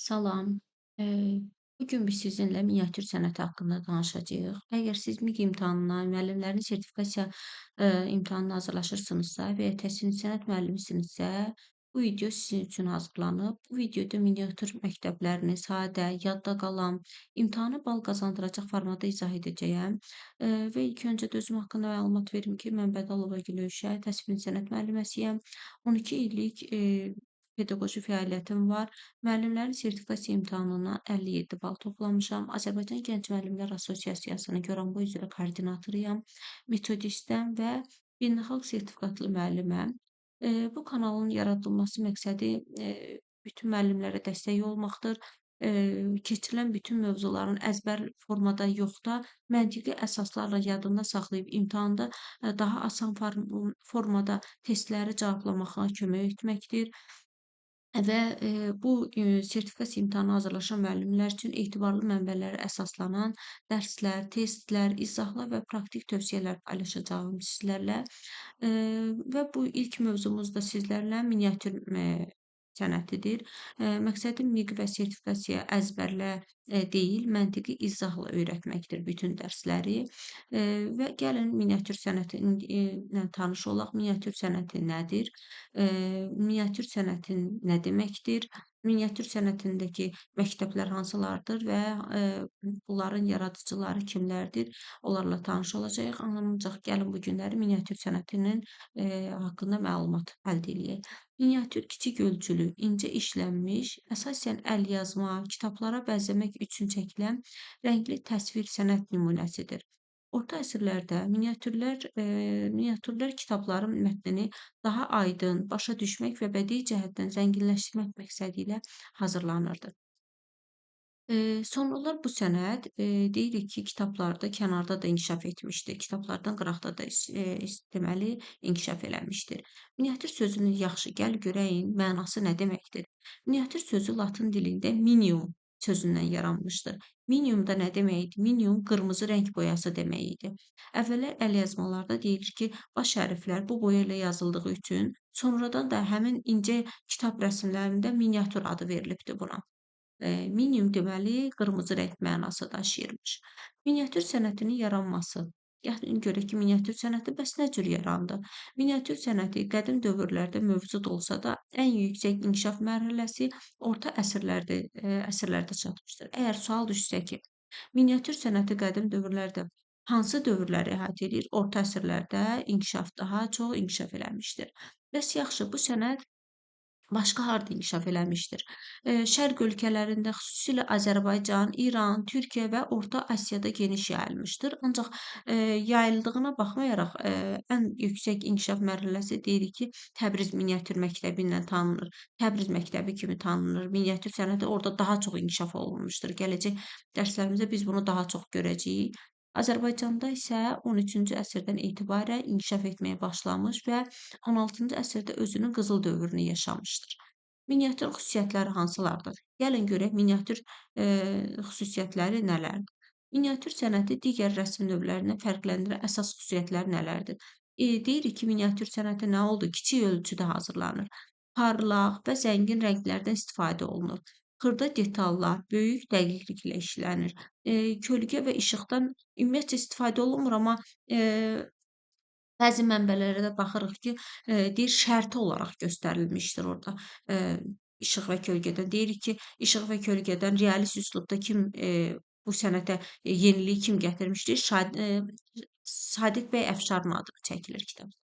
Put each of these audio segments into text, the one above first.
Salam. Eee, Bu gün biz sizinlə miniatür sənəti haqqında danışacağıq. Əgər siz MIQ imtahanına, müəllimlərin sertifikasiya imtahanına hazırlaşırsınızsa və ya təsviri sənət müəllimisinizsə, bu video sizin üçün hazırlanıb. Bu videoda miniatür məktəblərini sadə, yadda qalan, imtahana bal qazandıracaq formada izah edəcəyəm. Və ilk öncə də özüm haqqında məlumat verim ki, mən Bədalova Gülüşə, təsviri sənət müəlliməsiyəm. 12 illik pedaqoji fəaliyyətim var. Müəllimlərin sertifikasiya imtahanından 57 bal toplamışam. Azərbaycan Gənc Müəllimlər Assosiasiyasının Goranboy üzrə koordinatoruyam, metodistəm və beynəlxalq sertifikatlı müəlliməm. Bu kanalın yaradılması məqsədi bütün müəllimlərə dəstək olmaqdır. Keçirilən bütün mövzuların əzbər formada yox da, məntiqi əsaslarla yadında saxlayıb imtahanda daha asan formada testləri cavablamağa kömək etməkdir. Və bu sertifikasiya imtahanına hazırlaşan müəllimlər üçün etibarlı mənbələrə əsaslanan dərslər, testlər, izahlar və praktik tövsiyələr paylaşacağam sizlərlə. Və bu ilk mövzumuz da sizlərlə miniatür sənətidir. Məqsədim MIQ və sertifikasiya əzbərlə deyil, məntiqi izahla öyrətməkdir bütün dərsləri. Və gəlin miniatür sənəti ilə tanış olaq. Miniatür sənəti nədir? Miniatür sənətin nə deməkdir? Miniatür sənətindəki məktəblər hansılardır və bunların yaradıcıları kimlərdir? Onlarla tanış olacağıq. Ancaq gəlin bu günləri miniatür sənətinin haqqında məlumat əldə eləyək. Miniatür kiçik ölçülü, incə işlənmiş, əsasən əlyazma, kitablara bəzəmək üçün çəkilən rəngli təsvir sənət nümunəsidir. Orta əsrlərdə miniatürlər kitabların mətnini daha aydın, başa düşmək və bədii cəhətdən zənginləşdirmək məqsədilə hazırlanırdı. Sonralar bu sənət deyirik ki, kitablarda kənarda da inkişaf etmişdir. Kitablardan qıraqda da deməli inkişaf eləmişdir. Miniatür sözünün yaxşı gəl görəyin mənası nə deməkdir? Miniatür sözü latın dilində minium sözündən yaranmışdır. Minium da nə demək idi? Minium qırmızı rəng boyası demək idi. Əvvəllər əlyazmalarda deyilir ki, baş hərflər bu boya ilə yazıldığı üçün sonradan da həmin incə kitab rəsmlərində miniatür adı verilibdir buna. Minium deməli qırmızı rəng mənası daşıyırmış. Miniatür sənətinin yaranması. Gəlin görək ki, miniatür sənəti bəs nə cür yarandı? Miniatür sənəti qədim dövrlərdə mövcud olsa da, ən yüksək inkişaf mərhələsi orta əsrlərdə çatmışdır. Əgər sual düşsə ki, miniatür sənəti qədim dövrlərdə hansı dövrləri əhatə edir? Orta əsrlərdə daha çox inkişaf eləmişdir. Bəs yaxşı, bu sənət başqa harda inkişaf eləmişdir? Şərq ölkələrində, xüsusilə Azərbaycan, İran, Türkiyə və Orta Asiyada geniş yayılmışdır. Ancaq yayıldığına baxmayaraq, ən yüksək inkişaf mərhələsi deyirik ki, Təbriz miniatür məktəbi ilə tanınır. Təbriz məktəbi kimi tanınır. Miniatür sənəti orada daha çox inkişaf olunmuşdur. Gələcək dərslərimizdə biz bunu daha çox görəcəyik. Azərbaycanda isə 13-cü əsrdən etibarən inkişaf etməyə başlamış və 16-cı əsrdə özünün qızıl dövrünü yaşamışdır. Miniatür xüsusiyyətləri hansılardır? Gəlin görək miniatür xüsusiyyətləri nələrdir? Miniatür sənəti digər rəsm növlərindən fərqləndirən əsas xüsusiyyətləri nələrdir? Deyirik ki, miniatür sənəti nə oldu? Kiçik ölçüdə hazırlanır. Parlaq və zəngin rənglərdən istifadə olunur. Xırda detallar böyük dəqiqliklə işlənir. Kölgə və işıqdan ümumiyyətcə istifadə olunmur, amma bəzi mənbələrə də baxırıq ki, deyir şərti olaraq göstərilmişdir orda. İşıq və kölgədən. Deyirik ki, işıq və kölgədən realist üslubda kim bu sənətə yeniliyi kim gətirmişdir? Sadiq bəy Əfşarın adı çəkilir kitabda.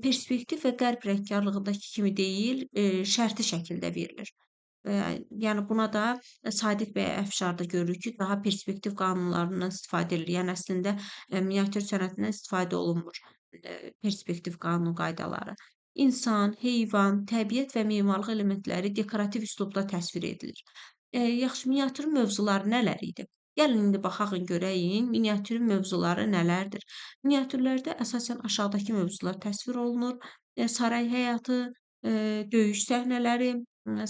Perspektiv və qərb rəngkarlığındakı kimi deyil, şərti şəkildə verilir. Yəni buna da Sadiq bəy Əfşarda görürük ki, daha perspektiv qanunlarından istifadə edilir. Yəni əslində miniatür sənətindən istifadə olunmur. Perspektiv qanun qaydaları. İnsan, heyvan, təbiət və memarlıq elementləri dekorativ üslubda təsvir edilir. Yaxşı, miniatürün mövzuları nələr idi? Gəlin indi baxaq görəyin miniatürün mövzuları nələrdir? Miniatürlərdə əsasən aşağıdakı mövzular təsvir olunur. Saray həyatı, döyüş səhnələri,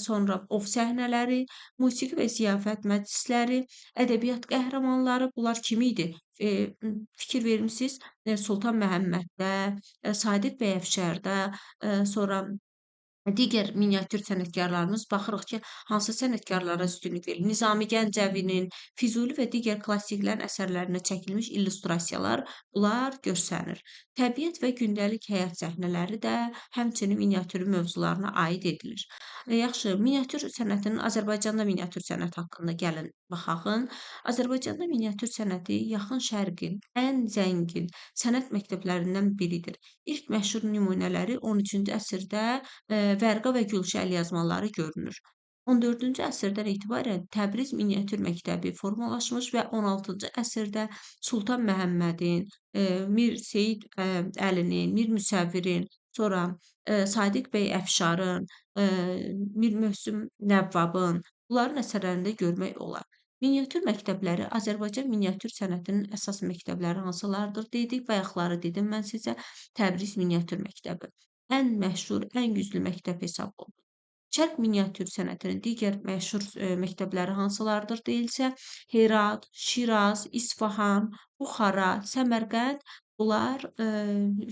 sonra ov səhnələri, musiqi və ziyafət məclisləri, ədəbiyyat qəhrəmanları, bunlar kim idi? Fikir vermisiniz? Sultan Məhəmməddə, Sadiq bəy Əfşarda, sonra Digər miniatür sənətkarlarımız baxırıq ki, hansı sənətkarlara üstünlük verir. Nizami Gəncəvinin, Füzuli və digər klassiklərin əsərlərinə çəkilmiş illüstrasiyalar bunlar görsənir. Təbiət və gündəlik həyat səhnələri də həmçinin miniatürün mövzularına aid edilir. Yaxşı, miniatür sənətinin Azərbaycanda miniatür sənət haqqında gəlin baxaq. Azərbaycanda miniatür sənəti Yaxın Şərqin ən zəngin sənət məktəblərindən biridir. İlk məşhur nümunələri 13-cü əsrdə Vərqa və Gülşə əlyazmaları görünür. 14-cü əsrdən etibarən Təbriz miniatür məktəbi formalaşmış və 16-cı əsrdə Sultan Məhəmmədin, Mir Seyid Əlinin, Mir Müsəvvirin, sonra Sadiq bəy Əfşarın, Mir Möhsün Nəvvabın bunların əsərlərində görmək olar. Miniatür məktəbləri Azərbaycan miniatür sənətinin əsas məktəbləri hansılardır dedik. Bayaqları dedim mən sizə Təbriz miniatür məktəbi. Ən məşhur, ən güclü məktəb hesab olunur. Şərq miniatür sənətinin digər məşhur məktəbləri hansılardır deyilsə, Herat, Şiraz, İsfahan, Buxara, Səmərqənd bunlar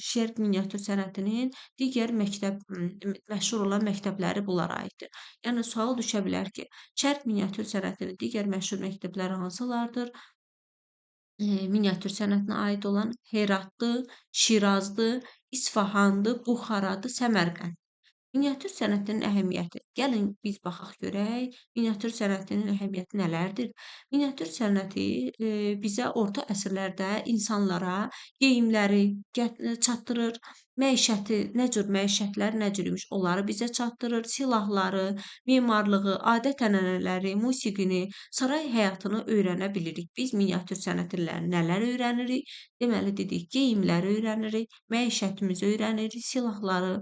şərq miniatür sənətinin digər məşhur olan məktəbləri bunlara aiddir. Yəni sual düşə bilər ki, şərq miniatür sənətinin digər məşhur məktəbləri hansılardır? Miniatür sənətinə aid olan Heratdır, Şirazdır, İsfahandır, Buxaradır, Səmərqənd. Miniatür sənətinin əhəmiyyəti. Gəlin biz baxaq görək, miniatür sənətinin əhəmiyyəti nələrdir? Miniatür sənəti bizə orta əsrlərdə insanlara geyimləri çatdırır, məişəti, nə cür məişətlər nə cür imiş, onları bizə çatdırır, silahları, memarlığı, adət-ənənələri, musiqini, saray həyatını öyrənə bilirik. Biz miniatür sənətləri nələr öyrənirik? Deməli dedik, geyimləri öyrənirik, məişətimizi öyrənirik, silahları,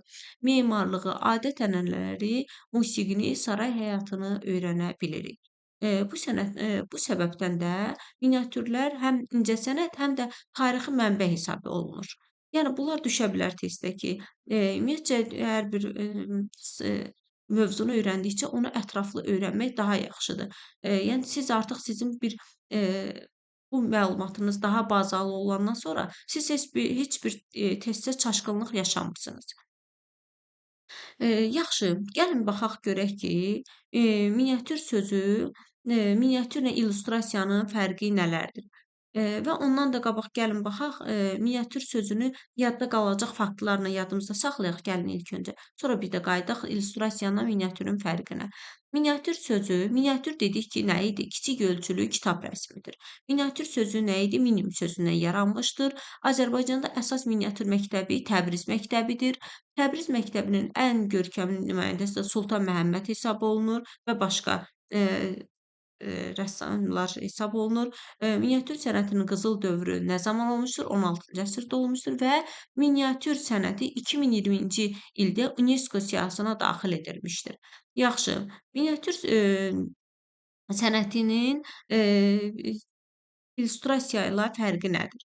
memarlığı, adət-ənənələri, musiqini, saray həyatını öyrənə bilirik. Bu səbəbdən də miniatürlər həm incəsənət, həm də tarixi mənbə hesab olunur. Yəni bunlar düşə bilər testdə ki, ümumiyyətcə hər bir mövzunu öyrəndikcə onu ətraflı öyrənmək daha yaxşıdır. Yəni siz artıq sizin bir bu məlumatınız daha bazalı olandan sonra siz heç bir testdə çaşqınlıq yaşamırsınız. Yaxşı, gəlin baxaq görək ki, miniatür sözü, miniatürlə illüstrasiyanın fərqi nələrdir? Və ondan da qabaq gəlin baxaq, miniatür sözünü yadda qalacaq faktlarla yadımızda saxlayaq gəlin ilk öncə. Sonra bir də qayıdaq illüstrasiyanla miniatürün fərqinə. Miniatür sözü, miniatür dedik ki, nə idi? Kiçik ölçülü kitab rəsmidir. Miniatür sözü nə idi? Minim sözündən yaranmışdır. Azərbaycanda əsas miniatür məktəbi Təbriz məktəbidir. Təbriz məktəbinin ən görkəmli nümayəndəsi də Sultan Məhəmməd hesab olunur və başqa rəssamlar hesab olunur. Miniatür sənətinin qızıl dövrü nə zaman olmuşdur? 16-cı əsrdə olmuşdur və miniatür sənəti 2020-ci ildə UNESCO siyahısına daxil edilmişdir. Yaxşı, miniatür sənətinin illüstrasiya ilə fərqi nədir?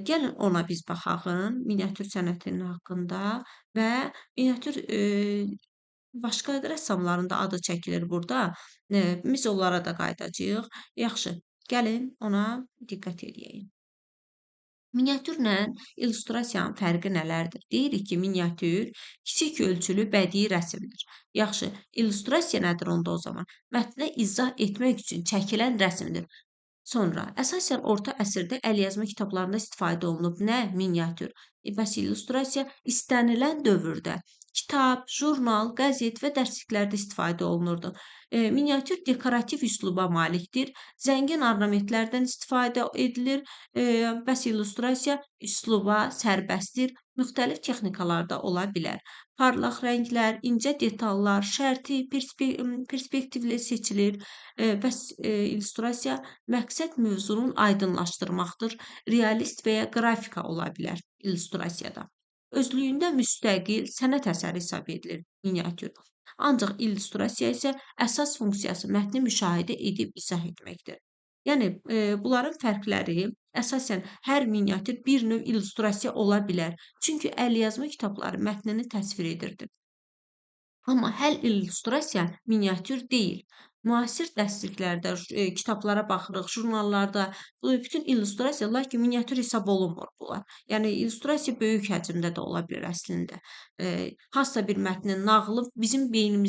Gəlin ona biz baxaq, miniatür sənətinin haqqında və miniatür başqa rəssamların da adı çəkilir burada. Biz onlara da qayıdacağıq. Yaxşı, gəlin ona diqqət edək. Miniatürlə illüstrasiyanın fərqi nələrdir? Deyirik ki, miniatür kiçik ölçülü bədii rəsmdir. Yaxşı, illüstrasiya nədir onda o zaman? Mətnə izah etmək üçün çəkilən rəsmdir. Sonra, əsasən orta əsrdə əlyazma kitablarında istifadə olunub. Nə? Miniatür. Bəs illüstrasiya istənilən dövrdə kitab, jurnal, qəzet və dərsliklərdə istifadə olunurdu. Miniatür dekorativ üsluba malikdir. Zəngin ornamentlərdən istifadə edilir. Bəs illüstrasiya üsluba sərbəstdir. Müxtəlif texnikalarda ola bilər. Parlaq rənglər, incə detallar, şərti, perspektivli seçilir. Bəs illüstrasiya məqsəd mövzunun aydınlaşdırmaqdır. Realist və ya qrafika ola bilər illüstrasiyada. Özlüyündə müstəqil sənət əsəri hesab edilir miniatür. Ancaq illüstrasiya isə əsas funksiyası mətni müşahidə edib izah etməkdir. Yəni bunların fərqləri əsasən hər miniatür bir növ illüstrasiya ola bilər. Çünki əlyazma kitabları mətnini təsvir edirdi. Amma hər illüstrasiya miniatür deyil. Müasir dərsliklərdə, kitablara baxırıq, jurnallarda bu bütün illüstrasiyalar ki, miniatür hesab olunmur bunlar. Yəni illüstrasiya böyük həcmdə də ola bilər əslində. Hansısa bir mətnin nağılı bizim beynimizdə